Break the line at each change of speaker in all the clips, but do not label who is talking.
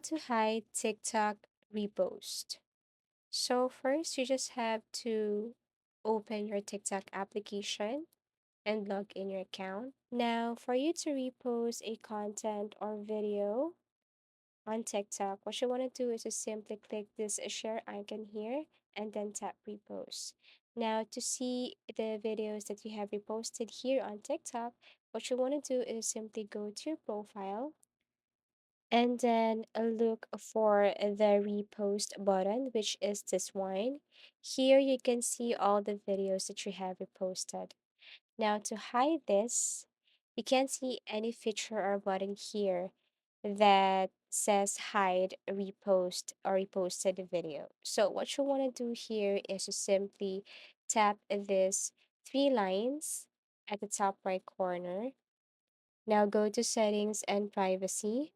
to hide TikTok repost. So first, you just have to open your TikTok application and log in your account. Now, for you to repost a content or video on TikTok, what you want to do is to simply click this share icon here and then tap repost. Now, to see the videos that you have reposted here on TikTok, what you want to do is simply go to your profile and then look for the repost button, which is this one. Here you can see all the videos that you have reposted. Now to hide this, you can't see any feature or button here that says hide repost or reposted video. So what you want to do here is to simply tap this three lines at the top right corner. Now go to settings and privacy.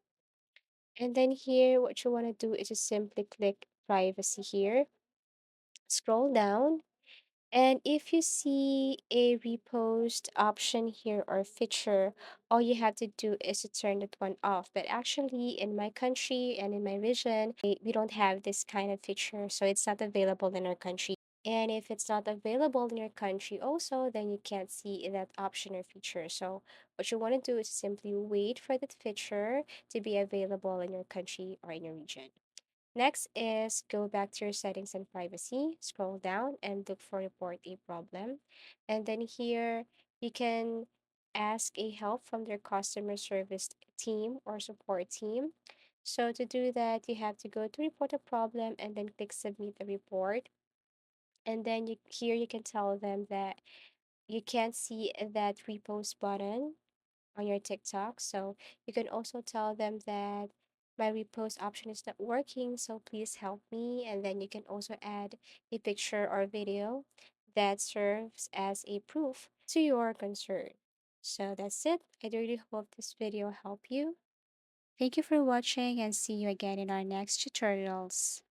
And then here, what you want to do is just simply click privacy here, scroll down, and if you see a repost option here or feature, all you have to do is to turn that one off. But actually, in my country and in my region, we don't have this kind of feature, so it's not available in our country. And if it's not available in your country also, then you can't see that option or feature. So what you want to do is simply wait for that feature to be available in your country or in your region. Next is go back to your settings and privacy, scroll down and look for report a problem. And then here you can ask a help from their customer service team or support team. So to do that, you have to go to report a problem and then click submit a report. And then here you can tell them that you can't see that repost button on your TikTok. So you can also tell them that my repost option is not working, so please help me. And then you can also add a picture or video that serves as a proof to your concern. So that's it. I really hope this video helped you. Thank you for watching and see you again in our next tutorials.